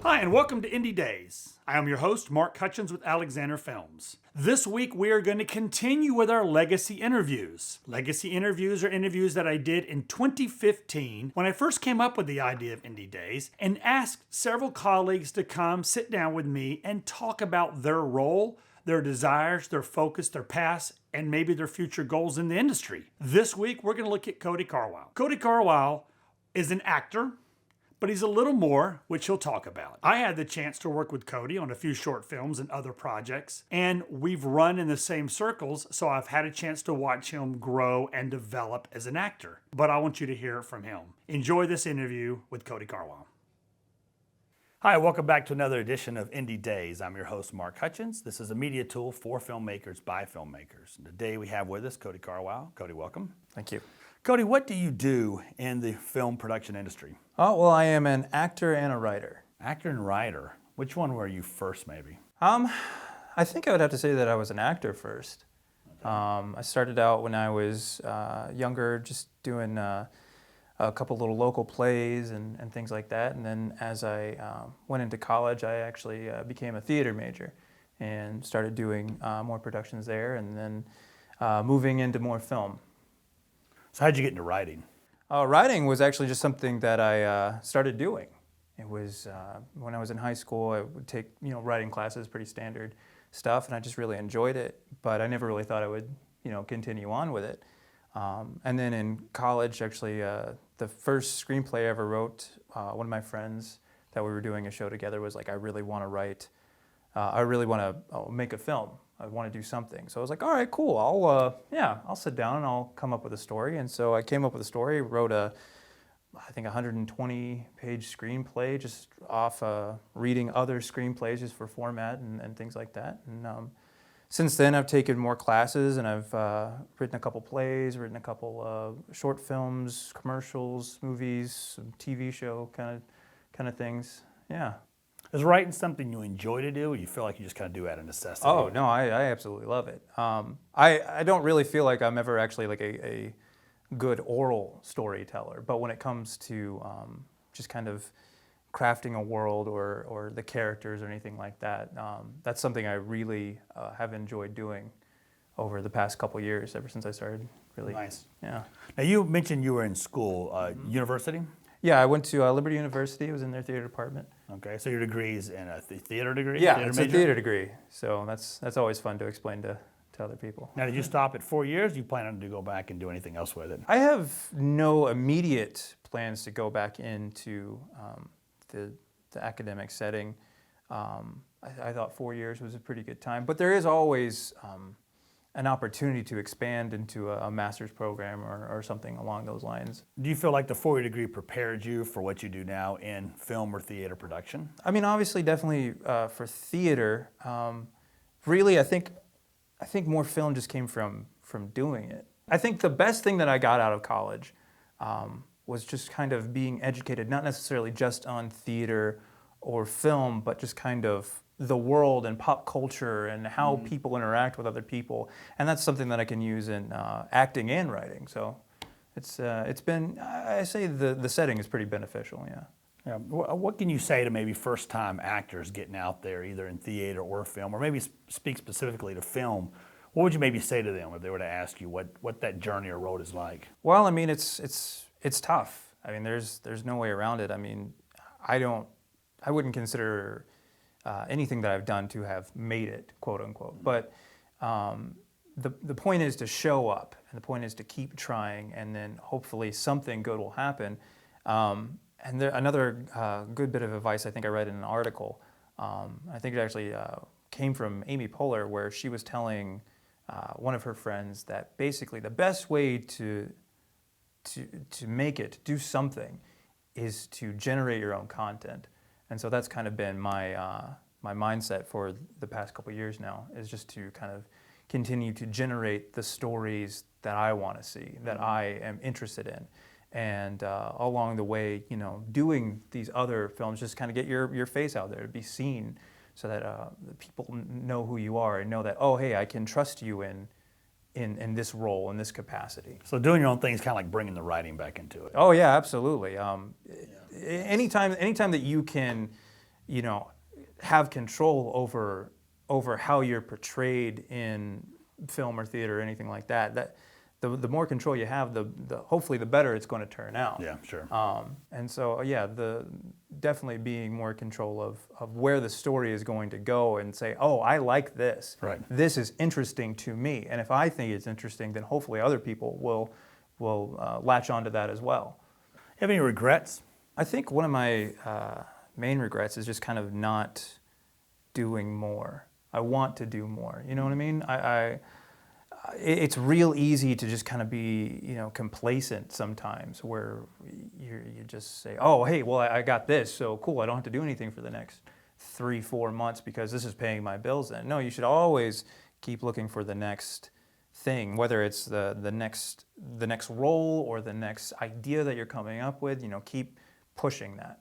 Hi, and welcome to IndieDaze. I am your host, Marc Hutchins with Alexander Films. This week, we are going to continue with our legacy interviews. Legacy interviews are interviews that I did in 2015 when I first came up with the idea of IndieDaze and asked several colleagues to come sit down with me and talk about their role, their desires, their focus, their past, and maybe their future goals in the industry. This week, we're going to look at Cody Carwile. Cody Carwile is an actor, but he's a little more, which he'll talk about. I had the chance to work with Cody on a few short films and other projects, and we've run in the same circles, so I've had a chance to watch him grow and develop as an actor. But I want you to hear it from him. Enjoy this interview with Cody Carwile. Hi, welcome back to another edition of IndieDaze. I'm your host, Marc Hutchins. This is a media tool for filmmakers by filmmakers. And today we have with us Cody Carwile. Cody, welcome. Thank you. Cody, what do you do in the film production industry? Oh, well, I am an actor and a writer. Actor and writer. Which one were you first, maybe? I think I would have to say that I was an actor first. Okay. I started out when I was younger, just doing a couple little local plays and things like that. And then as I went into college, I actually became a theater major and started doing more productions there, and then moving into more film. So how'd you get into writing? Writing was actually just something that I started doing. It was when I was in high school, I would take writing classes, pretty standard stuff, and I just really enjoyed it. But I never really thought I would continue on with it. And then in college, actually, the first screenplay I ever wrote, one of my friends that we were doing a show together was like, I really want to write. I really want to make a film. I want to do something. So I was like, all right, cool. I'll sit down and I'll come up with a story. And so I came up with a story, wrote I think 120-page screenplay just off reading other screenplays just for format and things like that. And since then, I've taken more classes, and I've written a couple plays, written a couple short films, commercials, movies, some TV show kind of things. Yeah. Is writing something you enjoy to do, or you feel like you just kind of do out of necessity? Oh, no, I absolutely love it. I don't really feel like I'm ever actually like a good oral storyteller, but when it comes to just kind of crafting a world or the characters or anything like that, that's something I really have enjoyed doing over the past couple years, ever since I started really. Nice. Yeah. Now, you mentioned you were in school, university? Yeah, I went to Liberty University. I was in their theater department. Okay, so your degree is in a theater degree? Yeah, theater it's major? a theater degree. So that's always fun to explain to other people. Now, did you stop at 4 years? Do you plan on to go back and do anything else with it? I have no immediate plans to go back into the academic setting. I thought 4 years was a pretty good time, but there is always an opportunity to expand into a master's program or something along those lines. Do you feel like the 4-year degree prepared you for what you do now in film or theater production? I mean, obviously, definitely for theater. Really, I think more film just came from doing it. I think the best thing that I got out of college was just kind of being educated, not necessarily just on theater or film, but just kind of the world and pop culture and how people interact with other people. And that's something that I can use in acting and writing. So it's been, I say the setting is pretty beneficial, yeah. Yeah. What can you say to maybe first-time actors getting out there, either in theater or film, or maybe speak specifically to film? What would you maybe say to them if they were to ask you what that journey or road is like? Well, I mean, it's tough. I mean, there's no way around it. I mean, I wouldn't consider anything that I've done to have made it, quote unquote. But the point is to show up, and the point is to keep trying, and then hopefully something good will happen. And another good bit of advice I think I read in an article, I think it actually came from Amy Poehler, where she was telling one of her friends that basically the best way to make it, do something, is to generate your own content. And so that's kind of been my mindset for the past couple of years now, is just to kind of continue to generate the stories that I want to see, that I am interested in. And along the way, doing these other films, just kind of get your face out there to be seen, so that people know who you are and know that, oh, hey, I can trust you in this role, in this capacity. So doing your own thing is kind of like bringing the writing back into it. Oh yeah, absolutely. Anytime that you can you know, have control over how you're portrayed in film or theater or anything like that. That the more control you have, the hopefully the better it's going to turn out. Yeah, sure. And so definitely being more control of where the story is going to go and say, oh, I like this. Right. This is interesting to me, and if I think it's interesting, then hopefully other people will latch onto that as well. You have any regrets? I think one of my main regrets is just kind of not doing more. I want to do more. You know what I mean? It's real easy to just kind of be, you know, complacent sometimes, where you just say, oh, hey, well, I got this, so cool, I don't have to do anything for the next 3-4 months because this is paying my bills then. No, you should always keep looking for the next thing, whether it's the next role or the next idea that you're coming up with. You know, keep pushing that.